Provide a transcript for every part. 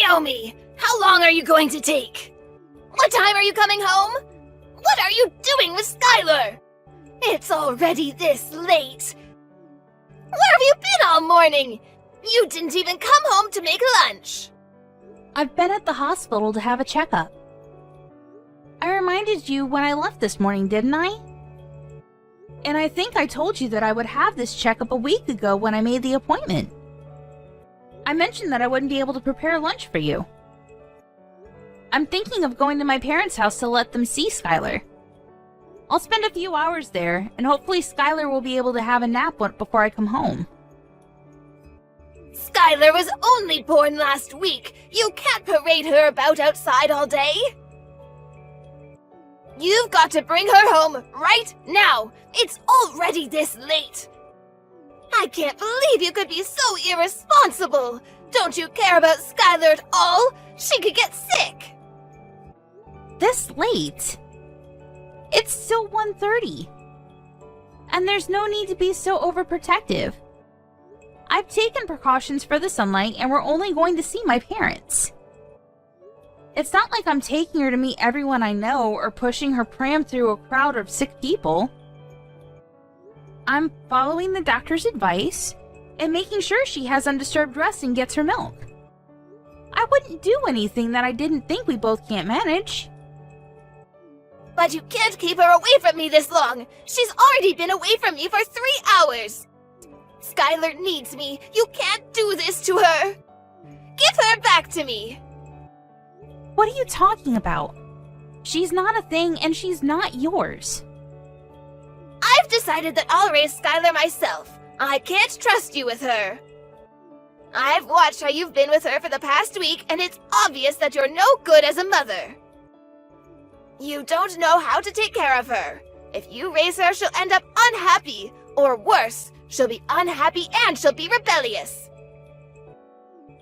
Naomi, how long are you going to take? What time are you coming home? What are you doing with Skylar? It's already this late. Where have you been all morning? You didn't even come home to make lunch. I've been at the hospital to have a checkup. I reminded you when I left this morning, didn't I? And I think I told you that I would have this checkup a week ago when I made the appointment. I mentioned that I wouldn't be able to prepare lunch for you. I'm thinking of going to my parents' house to let them see Skylar. I'll spend a few hours there, and hopefully Skylar will be able to have a nap before I come home. Skylar was only born last week. You can't parade her about outside all day. You've got to bring her home right now. It's already this late. I can't believe you could be so irresponsible. Don't you care about Skylar at all? She could get sick. This late? It's still 1:30. And there's no need to be so overprotective. I've taken precautions for the sunlight, and we're only going to see my parents. It's not like I'm taking her to meet everyone I know or pushing her pram through a crowd of sick people. I'm following the doctor's advice and making sure she has undisturbed rest and gets her milk. I wouldn't do anything that I didn't think we both can't manage. But you can't keep her away from me this long. She's already been away from me for 3 hours. Skylar needs me. You can't do this to her. Give her back to me. What are you talking about? She's not a thing and she's not yours. I've decided that I'll raise Skylar myself. I can't trust you with her. I've watched how you've been with her for the past week, and it's obvious that you're no good as a mother. You don't know how to take care of her. If you raise her, she'll end up unhappy. Or worse, she'll be unhappy and she'll be rebellious.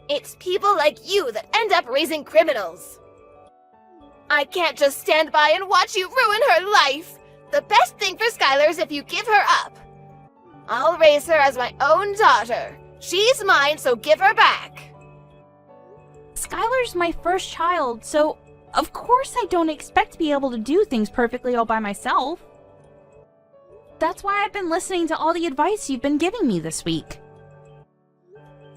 It's people like you that end up raising criminals. I can't just stand by and watch you ruin her life. The best thing for Skylar is if you give her up. I'll raise her as my own daughter. She's mine, so give her back. Skylar's my first child, so of course I don't expect to be able to do things perfectly all by myself. That's why I've been listening to all the advice you've been giving me this week.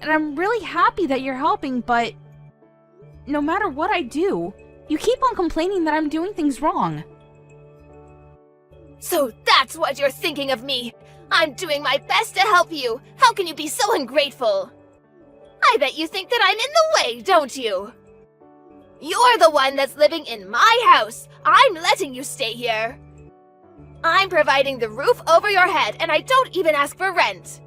And I'm really happy that you're helping, but no matter what I do, you keep on complaining that I'm doing things wrong. So that's what you're thinking of me. I'm doing my best to help you. How can you be so ungrateful? I bet you think that I'm in the way, don't you? You're the one that's living in my house. I'm letting you stay here. I'm providing the roof over your head, and I don't even ask for rent.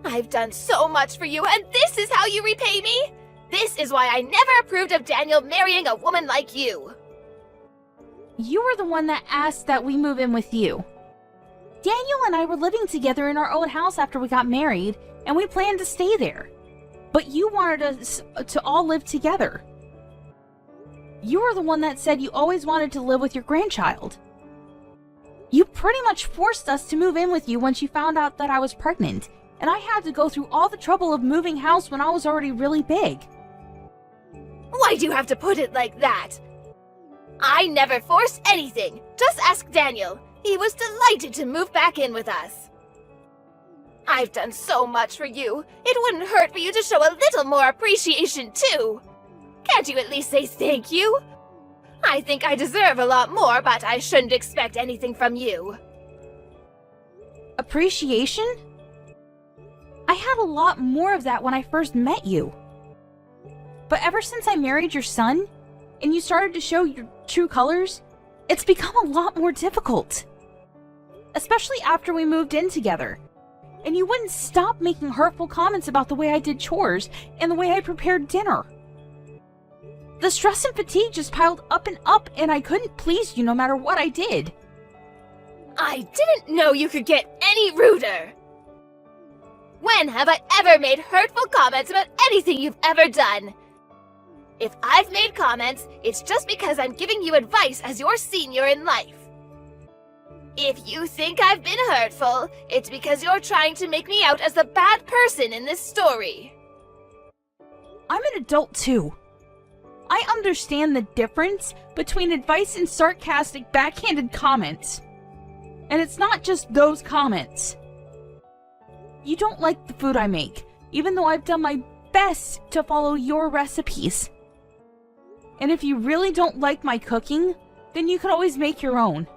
I've done so much for you, and this is how you repay me? This is why I never approved of Daniel marrying a woman like you. You were the one that asked that we move in with you. Daniel and I were living together in our old house after we got married, and we planned to stay there. But you wanted us to all live together. You were the one that said you always wanted to live with your grandchild. You pretty much forced us to move in with you once you found out that I was pregnant, and I had to go through all the trouble of moving house when I was already really big. Why do you have to put it like that? I never forced anything. Just ask Daniel. He was delighted to move back in with us. I've done so much for you. It wouldn't hurt for you to show a little more appreciation, too. Can't you at least say thank you? I think I deserve a lot more, but I shouldn't expect anything from you. Appreciation? I had a lot more of that when I first met you. But ever since I married your son, and you started to show your true colors, it's become a lot more difficult. Especially after we moved in together. And you wouldn't stop making hurtful comments about the way I did chores and the way I prepared dinner. The stress and fatigue just piled up, and I couldn't please you no matter what I did. I didn't know you could get any ruder. When have I ever made hurtful comments about anything you've ever done? If I've made comments, it's just because I'm giving you advice as your senior in life. If you think I've been hurtful, it's because you're trying to make me out as the bad person in this story. I'm an adult too. I understand the difference between advice and sarcastic, backhanded comments. And it's not just those comments. You don't like the food I make, even though I've done my best to follow your recipes. And if you really don't like my cooking, then you could always make your own.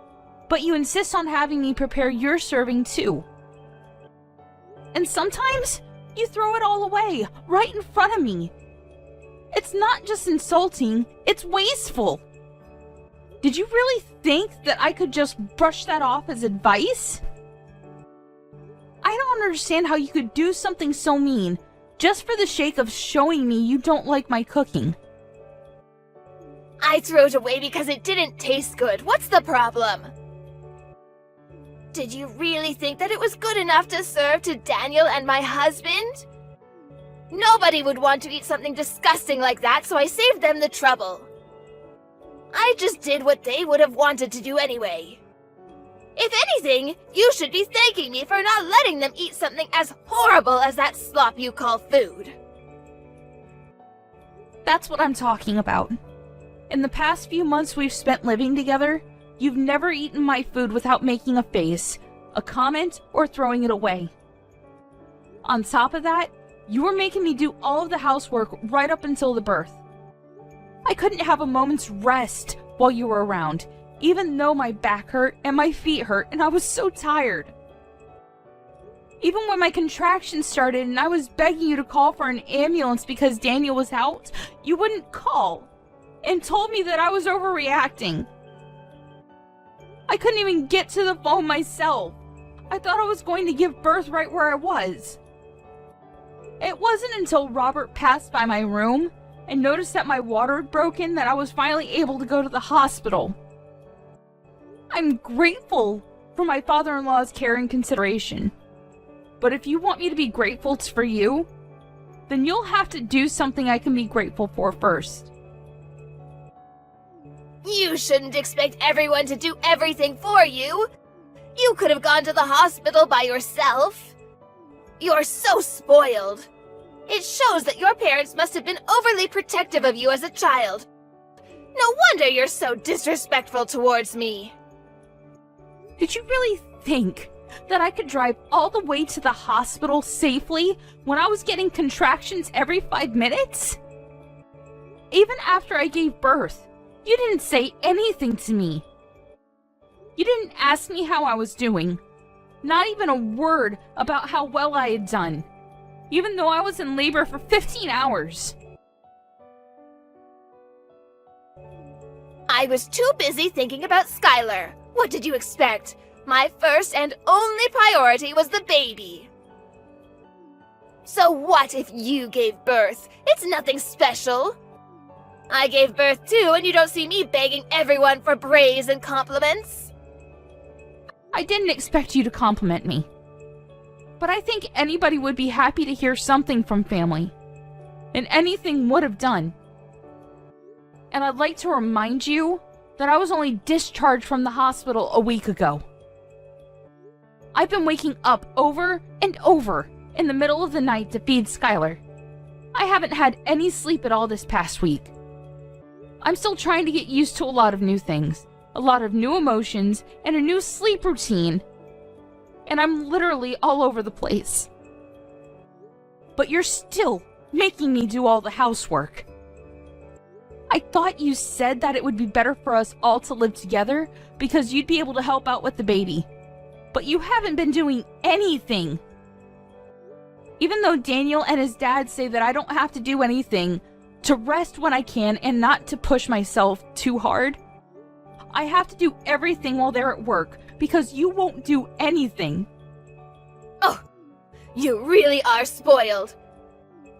But you insist on having me prepare your serving too. And sometimes you throw it all away, right in front of me. It's not just insulting, it's wasteful. Did you really think that I could just brush that off as advice? I don't understand how you could do something so mean just for the sake of showing me you don't like my cooking. I threw it away because it didn't taste good. What's the problem? Did you really think that it was good enough to serve to Daniel and my husband? Nobody would want to eat something disgusting like that, so I saved them the trouble. I just did what they would have wanted to do anyway. If anything, you should be thanking me for not letting them eat something as horrible as that slop you call food. That's what I'm talking about. In the past few months we've spent living together, you've never eaten my food without making a face, a comment, or throwing it away. On top of that, you were making me do all of the housework right up until the birth. I couldn't have a moment's rest while you were around, even though my back hurt and my feet hurt and I was so tired. Even when my contractions started and I was begging you to call for an ambulance because Daniel was out, you wouldn't call and told me that I was overreacting. I couldn't even get to the phone myself. I thought I was going to give birth right where I was. It wasn't until Robert passed by my room and noticed that my water had broken that I was finally able to go to the hospital. I'm grateful for my father-in-law's care and consideration. But if you want me to be grateful for you, then you'll have to do something I can be grateful for first. You shouldn't expect everyone to do everything for you. You could have gone to the hospital by yourself. You're so spoiled. It shows that your parents must have been overly protective of you as a child. No wonder you're so disrespectful towards me. Did you really think that I could drive all the way to the hospital safely when I was getting contractions every 5 minutes? Even after I gave birth, you didn't say anything to me. You didn't ask me how I was doing. Not even a word about how well I had done, even though I was in labor for 15 hours. I was too busy thinking about Skylar. What did you expect? My first and only priority was the baby. So what if you gave birth? It's nothing special. I gave birth too, and you don't see me begging everyone for praise and compliments. I didn't expect you to compliment me. But I think anybody would be happy to hear something from family. And anything would have done. And I'd like to remind you that I was only discharged from the hospital a week ago. I've been waking up over and over in the middle of the night to feed Skylar. I haven't had any sleep at all this past week. I'm still trying to get used to a lot of new things, a lot of new emotions, and a new sleep routine. And I'm literally all over the place. But you're still making me do all the housework. I thought you said that it would be better for us all to live together because you'd be able to help out with the baby. But you haven't been doing anything. Even though Daniel and his dad say that I don't have to do anything, to rest when I can and not to push myself too hard, I have to do everything while they're at work because you won't do anything. Oh, you really are spoiled.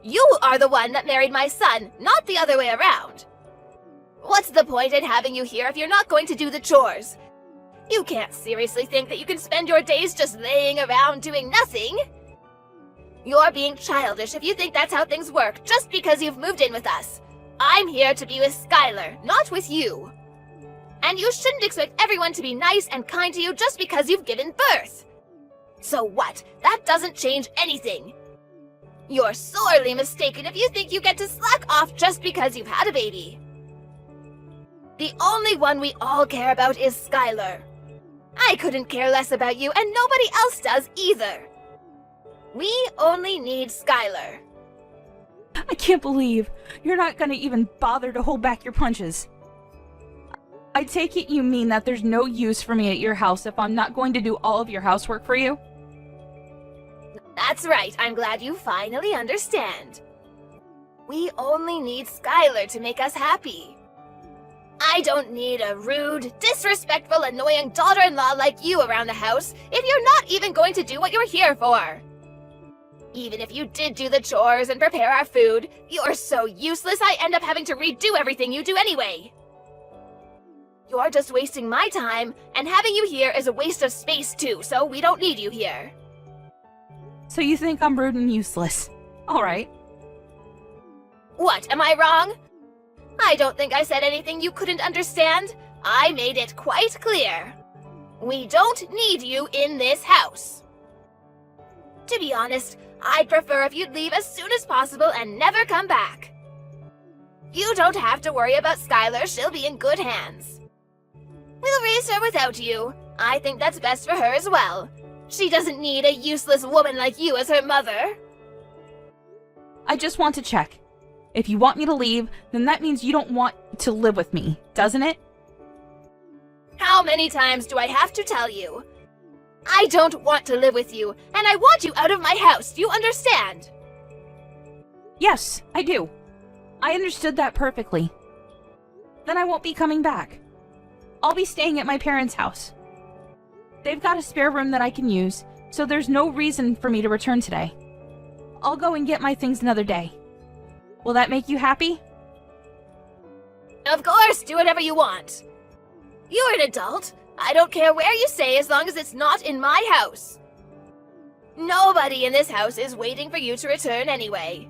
You are the one that married my son, not the other way around. What's the point in having you here if you're not going to do the chores? You can't seriously think that you can spend your days just laying around doing nothing. You're being childish if you think that's how things work just because you've moved in with us. I'm here to be with Skylar, not with you. And you shouldn't expect everyone to be nice and kind to you just because you've given birth. So what? That doesn't change anything. You're sorely mistaken if you think you get to slack off just because you've had a baby. The only one we all care about is Skylar. I couldn't care less about you, and nobody else does either. We only need Skylar. I can't believe you're not gonna even bother to hold back your punches. I take it you mean that there's no use for me at your house if I'm not going to do all of your housework for you? That's right, I'm glad you finally understand. We only need Skylar to make us happy. I don't need a rude, disrespectful, annoying daughter-in-law like you around the house if you're not even going to do what you're here for. Even if you did do the chores and prepare our food, you're so useless I end up having to redo everything you do anyway. You're just wasting my time, and having you here is a waste of space too, so we don't need you here. So you think I'm rude and useless? Alright. What, am I wrong? I don't think I said anything you couldn't understand. I made it quite clear. We don't need you in this house. To be honest, I'd prefer if you'd leave as soon as possible and never come back. You don't have to worry about Skylar, she'll be in good hands. We'll raise her without you. I think that's best for her as well. She doesn't need a useless woman like you as her mother. I just want to check. If you want me to leave, then that means you don't want to live with me, doesn't it? How many times do I have to tell you? I don't want to live with you, and I want you out of my house, do you understand? Yes, I do. I understood that perfectly. Then I won't be coming back. I'll be staying at my parents' house. They've got a spare room that I can use, so there's no reason for me to return today. I'll go and get my things another day. Will that make you happy? Of course, do whatever you want. You're an adult. I don't care where you stay as long as it's not in my house. Nobody in this house is waiting for you to return anyway.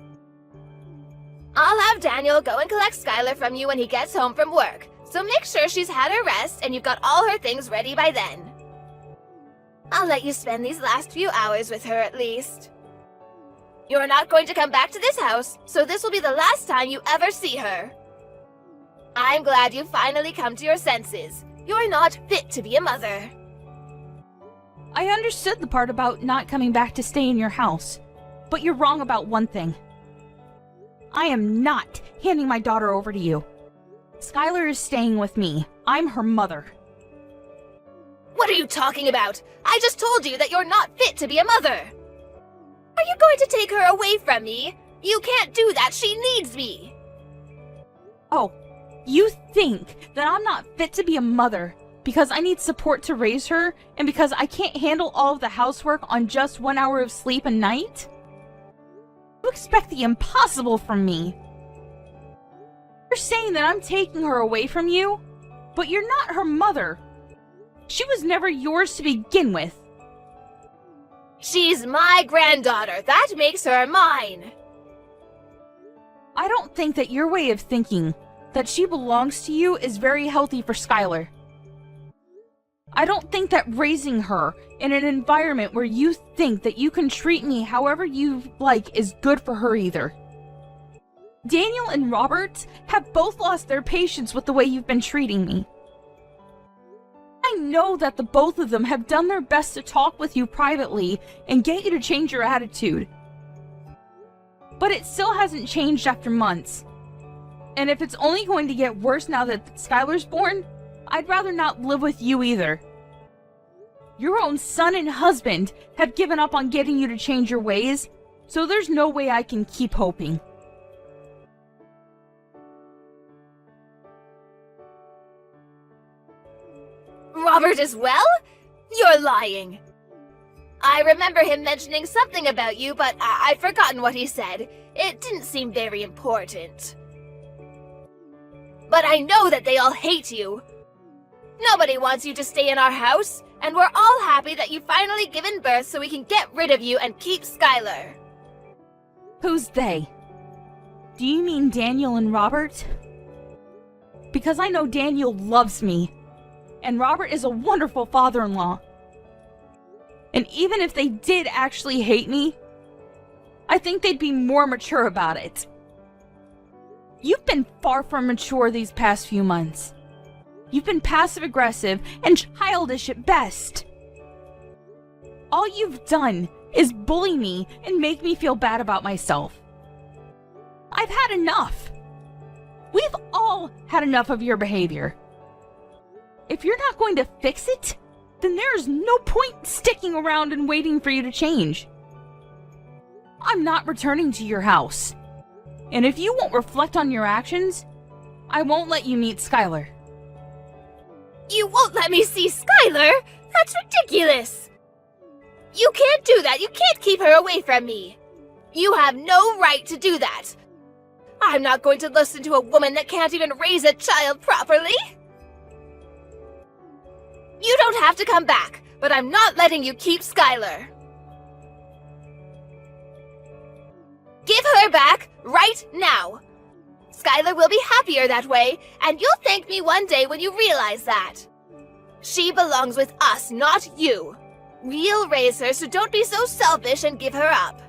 I'll have Daniel go and collect Skylar from you when he gets home from work, so make sure she's had her rest and you've got all her things ready by then. I'll let you spend these last few hours with her at least. You're not going to come back to this house, so this will be the last time you ever see her. I'm glad you've finally come to your senses. You're not fit to be a mother. I understood the part about not coming back to stay in your house, but you're wrong about one thing. I am not handing my daughter over to you. Skylar is staying with me. I'm her mother. What are you talking about? I just told you that you're not fit to be a mother. Are you going to take her away from me? You can't do that. She needs me. Oh, you think that I'm not fit to be a mother because I need support to raise her and because I can't handle all of the housework on just 1 hour of sleep a night? You expect the impossible from me. You're saying that I'm taking her away from you, but you're not her mother. She was never yours to begin with. She's my granddaughter. That makes her mine. I don't think that your way of thinking that she belongs to you is very healthy for Skylar. I don't think that raising her in an environment where you think that you can treat me however you like is good for her either. Daniel and Robert have both lost their patience with the way you've been treating me. I know that the both of them have done their best to talk with you privately and get you to change your attitude. But it still hasn't changed after months. And if it's only going to get worse now that Skylar's born, I'd rather not live with you either. Your own son and husband have given up on getting you to change your ways, so there's no way I can keep hoping. Robert as well? You're lying. I remember him mentioning something about you, but I've forgotten what he said. It didn't seem very important. But I know that they all hate you. Nobody wants you to stay in our house, and we're all happy that you've finally given birth so we can get rid of you and keep Skylar. Who's they? Do you mean Daniel and Robert? Because I know Daniel loves me, and Robert is a wonderful father-in-law. And even if they did actually hate me, I think they'd be more mature about it. You've been far from mature these past few months. You've been passive-aggressive and childish at best. All you've done is bully me and make me feel bad about myself. I've had enough. We've all had enough of your behavior. If you're not going to fix it, then there's no point sticking around and waiting for you to change. I'm not returning to your house. And if you won't reflect on your actions, I won't let you meet Skylar. You won't let me see Skylar? That's ridiculous! You can't do that! You can't keep her away from me! You have no right to do that! I'm not going to listen to a woman that can't even raise a child properly! You don't have to come back, but I'm not letting you keep Skylar. Give her back right now! Skylar will be happier that way, and you'll thank me one day when you realize that. She belongs with us, not you. We'll raise her, so don't be so selfish and give her up.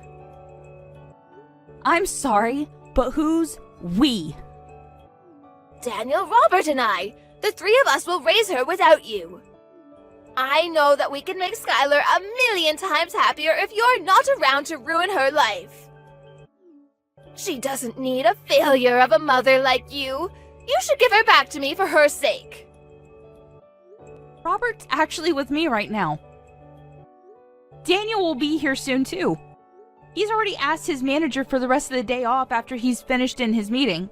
I'm sorry, but who's we? Daniel, Robert, and I. The three of us will raise her without you. I know that we can make Skylar 1,000,000 times happier if you're not around to ruin her life. She doesn't need a failure of a mother like you. You should give her back to me for her sake. Robert's actually with me right now. Daniel will be here soon too. He's already asked his manager for the rest of the day off after he's finished in his meeting.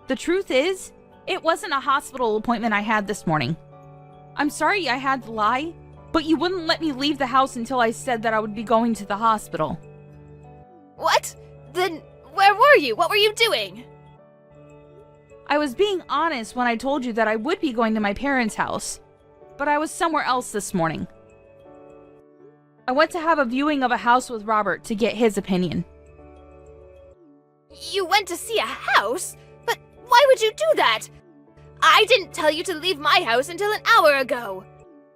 The truth is, it wasn't a hospital appointment I had this morning. I'm sorry I had to lie, but you wouldn't let me leave the house until I said that I would be going to the hospital. What? Then where were you? What were you doing? I was being honest when I told you that I would be going to my parents' house, but I was somewhere else this morning. I went to have a viewing of a house with Robert to get his opinion. You went to see a house? But why would you do that? I didn't tell you to leave my house until an hour ago.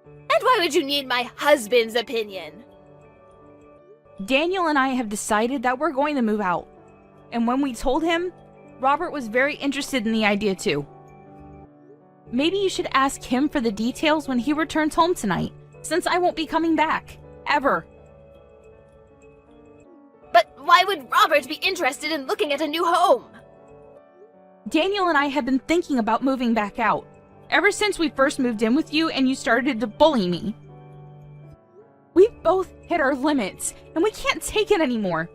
And why would you need my husband's opinion? Daniel and I have decided that we're going to move out. And when we told him, Robert was very interested in the idea too. Maybe you should ask him for the details when he returns home tonight, since I won't be coming back. Ever. But why would Robert be interested in looking at a new home? Daniel and I have been thinking about moving back out, ever since we first moved in with you and you started to bully me. We've both hit our limits, and we can't take it anymore.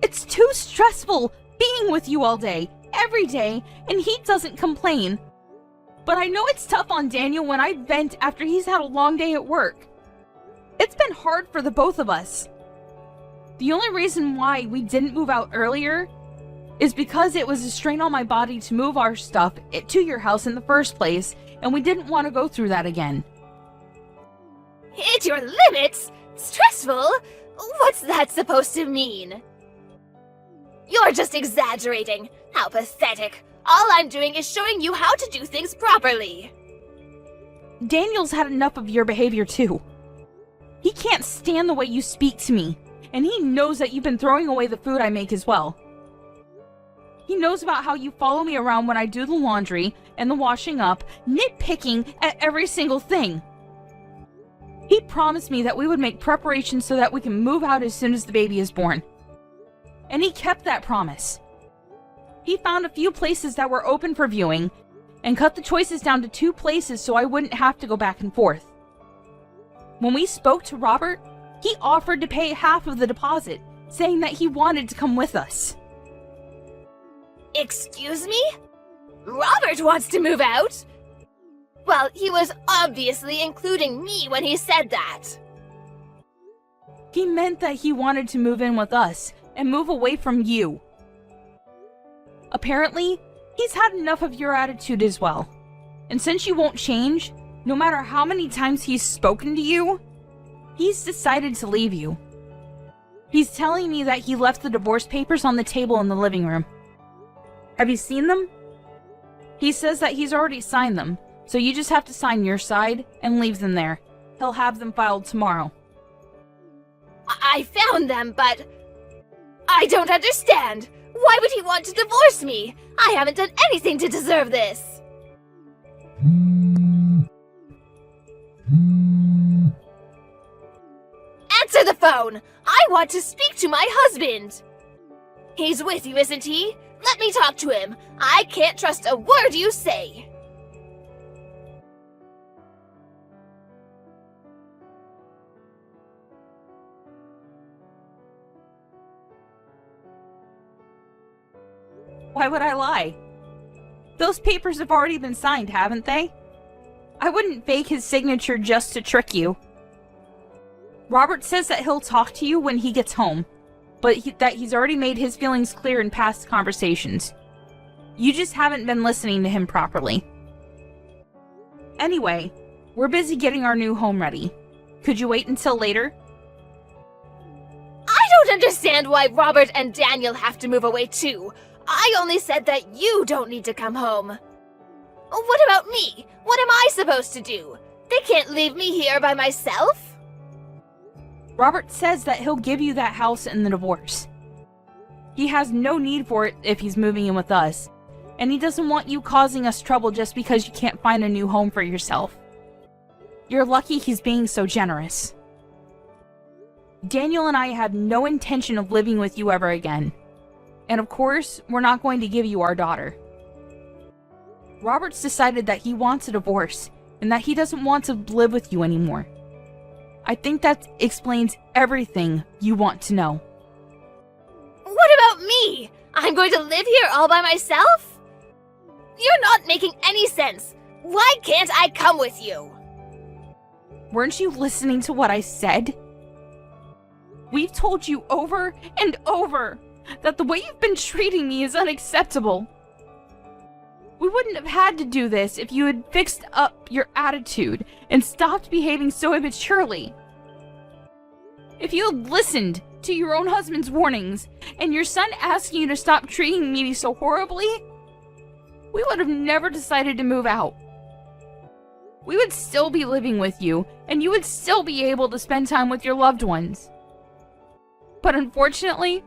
It's too stressful being with you all day, every day, and he doesn't complain. But I know it's tough on Daniel when I vent after he's had a long day at work. It's been hard for the both of us. The only reason why we didn't move out earlier is because it was a strain on my body to move our stuff to your house in the first place, and we didn't want to go through that again. Hit your limits? Stressful? What's that supposed to mean? You're just exaggerating. How pathetic. All I'm doing is showing you how to do things properly. Daniel's had enough of your behavior too. He can't stand the way you speak to me, and he knows that you've been throwing away the food I make as well. He knows about how you follow me around when I do the laundry and the washing up, nitpicking at every single thing. He promised me that we would make preparations so that we can move out as soon as the baby is born. And he kept that promise. He found a few places that were open for viewing and cut the choices down to 2 places so I wouldn't have to go back and forth. When we spoke to Robert, he offered to pay half of the deposit, saying that he wanted to come with us. Excuse me? Robert wants to move out? Well, he was obviously including me when he said that. He meant that he wanted to move in with us and move away from you. Apparently, he's had enough of your attitude as well. And since you won't change, no matter how many times he's spoken to you, he's decided to leave you. He's telling me that he left the divorce papers on the table in the living room. Have you seen them? He says that he's already signed them, so you just have to sign your side and leave them there. He'll have them filed tomorrow. I found them, but I don't understand. Why would he want to divorce me? I haven't done anything to deserve this. Answer the phone! I want to speak to my husband! He's with you, isn't he? Let me talk to him. I can't trust a word you say. Why would I lie? Those papers have already been signed, haven't they? I wouldn't fake his signature just to trick you. Robert says that he'll talk to you when he gets home, but that he's already made his feelings clear in past conversations. You just haven't been listening to him properly. Anyway, we're busy getting our new home ready. Could you wait until later? I don't understand why Robert and Daniel have to move away too. I only said that you don't need to come home. What about me? What am I supposed to do? They can't leave me here by myself? Robert says that he'll give you that house in the divorce. He has no need for it if he's moving in with us, and he doesn't want you causing us trouble just because you can't find a new home for yourself. You're lucky he's being so generous. Daniel and I have no intention of living with you ever again. And of course, we're not going to give you our daughter. Robert's decided that he wants a divorce, and that he doesn't want to live with you anymore. I think that explains everything you want to know. What about me? I'm going to live here all by myself? You're not making any sense. Why can't I come with you? Weren't you listening to what I said? We've told you over and over that the way you've been treating me is unacceptable. We wouldn't have had to do this if you had fixed up your attitude and stopped behaving so immaturely. If you had listened to your own husband's warnings and your son asking you to stop treating me so horribly, we would have never decided to move out. We would still be living with you, and you would still be able to spend time with your loved ones. But unfortunately,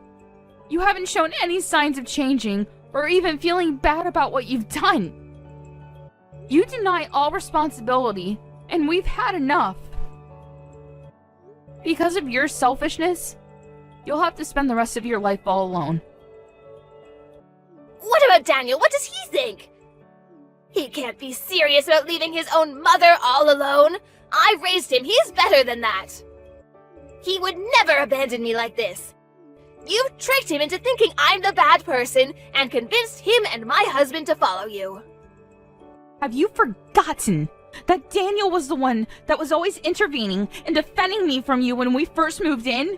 you haven't shown any signs of changing or even feeling bad about what you've done. You deny all responsibility, and we've had enough. Because of your selfishness, you'll have to spend the rest of your life all alone. What about Daniel? What does he think? He can't be serious about leaving his own mother all alone. I raised him. He's better than that. He would never abandon me like this. You've tricked him into thinking I'm the bad person and convinced him and my husband to follow you. Have you forgotten that Daniel was the one that was always intervening and defending me from you when we first moved in?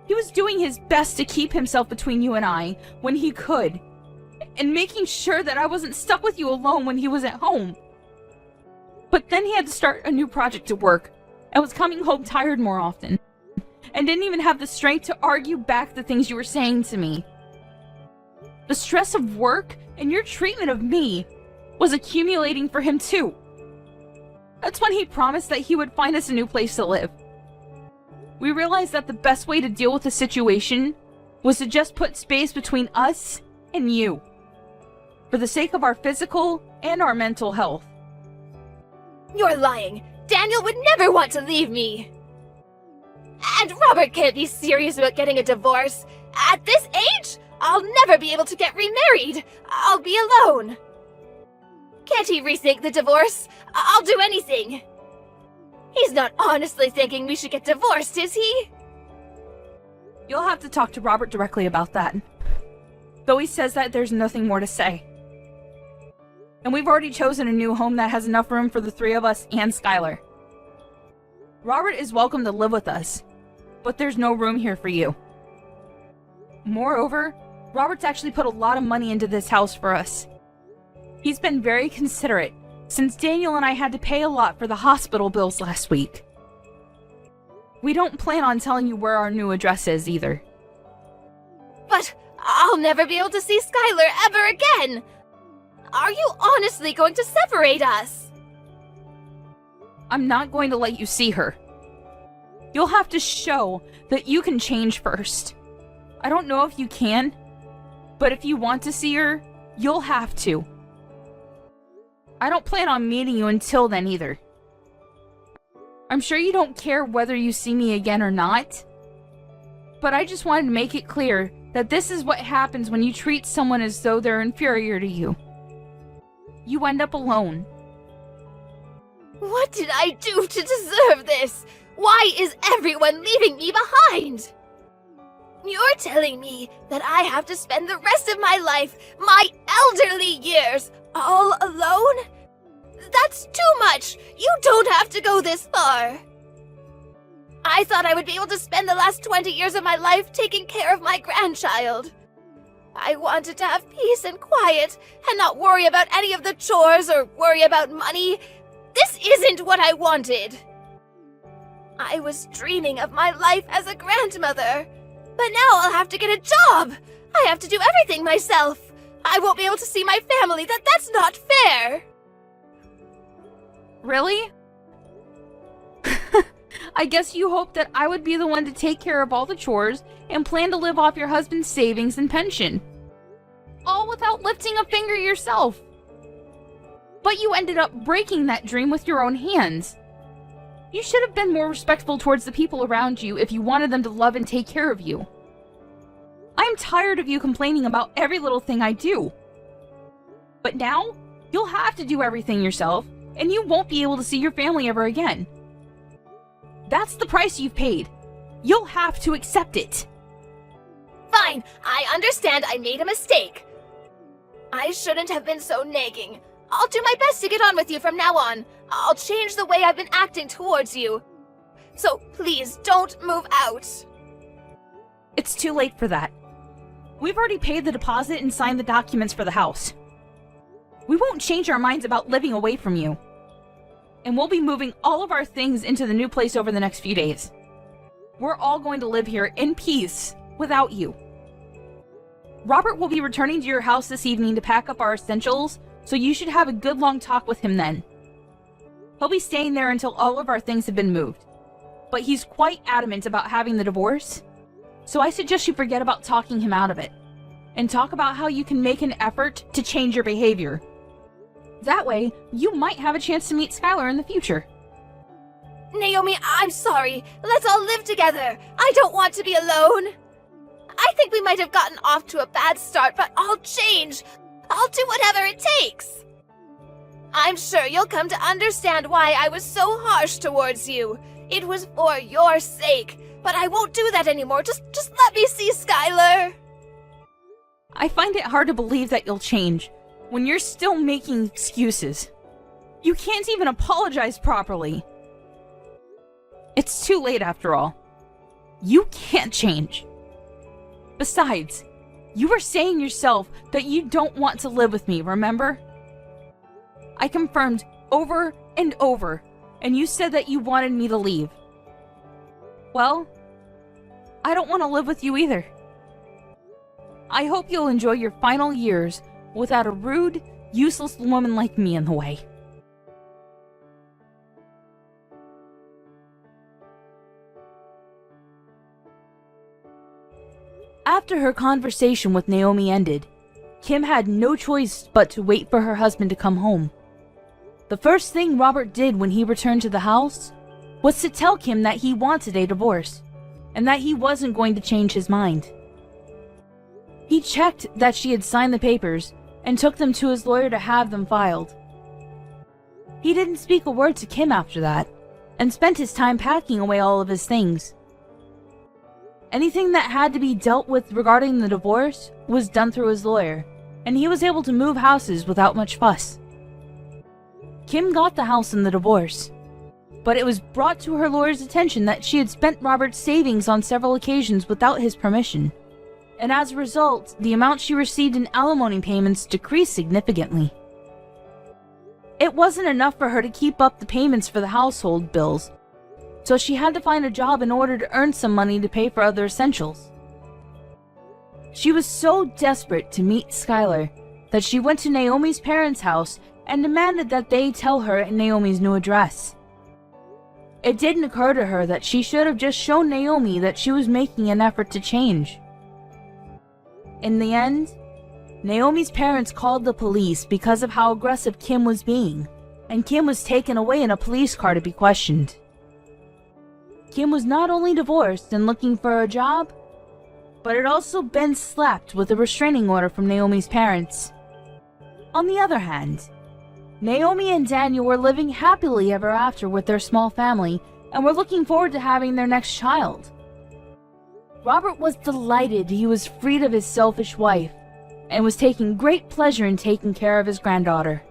He was doing his best to keep himself between you and I when he could, and making sure that I wasn't stuck with you alone when he was at home. But then he had to start a new project at work and was coming home tired more often, and didn't even have the strength to argue back the things you were saying to me. The stress of work and your treatment of me was accumulating for him too. That's when he promised that he would find us a new place to live. We realized that the best way to deal with the situation was to just put space between us and you, for the sake of our physical and our mental health. You're lying. Daniel would never want to leave me. And Robert can't be serious about getting a divorce. At this age, I'll never be able to get remarried. I'll be alone. Can't he rethink the divorce? I'll do anything. He's not honestly thinking we should get divorced, is he? You'll have to talk to Robert directly about that. Though he says that there's nothing more to say. And we've already chosen a new home that has enough room for the three of us and Skylar. Robert is welcome to live with us, but there's no room here for you. Moreover, Robert's actually put a lot of money into this house for us. He's been very considerate, since Daniel and I had to pay a lot for the hospital bills last week. We don't plan on telling you where our new address is either. But I'll never be able to see Skylar ever again! Are you honestly going to separate us? I'm not going to let you see her. You'll have to show that you can change first. I don't know if you can, but if you want to see her, you'll have to. I don't plan on meeting you until then either. I'm sure you don't care whether you see me again or not, but I just wanted to make it clear that this is what happens when you treat someone as though they're inferior to you. You end up alone. What did I do to deserve this? Why is everyone leaving me behind? You're telling me that I have to spend the rest of my life, my elderly years, all alone? That's too much! You don't have to go this far! I thought I would be able to spend the last 20 years of my life taking care of my grandchild. I wanted to have peace and quiet, and not worry about any of the chores or worry about money. This isn't what I wanted! I was dreaming of my life as a grandmother, but now I'll have to get a job! I have to do everything myself! I won't be able to see my family. That's not fair! Really? I guess you hoped that I would be the one to take care of all the chores and plan to live off your husband's savings and pension. All without lifting a finger yourself. But you ended up breaking that dream with your own hands. You should have been more respectful towards the people around you if you wanted them to love and take care of you. I'm tired of you complaining about every little thing I do. But now, you'll have to do everything yourself, and you won't be able to see your family ever again. That's the price you've paid. You'll have to accept it. Fine, I understand I made a mistake. I shouldn't have been so nagging. I'll do my best to get on with you from now on. I'll change the way I've been acting towards you. So please don't move out. It's too late for that. We've already paid the deposit and signed the documents for the house. We won't change our minds about living away from you. And we'll be moving all of our things into the new place over the next few days. We're all going to live here in peace without you. Robert will be returning to your house this evening to pack up our essentials, so you should have a good long talk with him then. He'll be staying there until all of our things have been moved. But he's quite adamant about having the divorce, so I suggest you forget about talking him out of it, and talk about how you can make an effort to change your behavior. That way, you might have a chance to meet Skylar in the future. Naomi, I'm sorry. Let's all live together. I don't want to be alone. I think we might have gotten off to a bad start, but I'll change. I'll do whatever it takes. I'm sure you'll come to understand why I was so harsh towards you. It was for your sake, but I won't do that anymore. Just let me see Skylar. I find it hard to believe that you'll change when you're still making excuses. You can't even apologize properly. It's too late after all. You can't change. Besides, you were saying yourself that you don't want to live with me, remember? I confirmed over and over, and you said that you wanted me to leave. Well, I don't want to live with you either. I hope you'll enjoy your final years without a rude, useless woman like me in the way. After her conversation with Naomi ended, Kim had no choice but to wait for her husband to come home. The first thing Robert did when he returned to the house was to tell Kim that he wanted a divorce, and that he wasn't going to change his mind. He checked that she had signed the papers and took them to his lawyer to have them filed. He didn't speak a word to Kim after that, and spent his time packing away all of his things. Anything that had to be dealt with regarding the divorce was done through his lawyer, and he was able to move houses without much fuss. Kim got the house in the divorce, but it was brought to her lawyer's attention that she had spent Robert's savings on several occasions without his permission, and as a result, the amount she received in alimony payments decreased significantly. It wasn't enough for her to keep up the payments for the household bills, so she had to find a job in order to earn some money to pay for other essentials. She was so desperate to meet Skylar that she went to Naomi's parents' house and demanded that they tell her Naomi's new address. It didn't occur to her that she should have just shown Naomi that she was making an effort to change. In the end, Naomi's parents called the police because of how aggressive Kim was being, and Kim was taken away in a police car to be questioned. Kim was not only divorced and looking for a job, but had also been slapped with a restraining order from Naomi's parents. On the other hand, Naomi and Daniel were living happily ever after with their small family and were looking forward to having their next child. Robert was delighted he was freed of his selfish wife and was taking great pleasure in taking care of his granddaughter.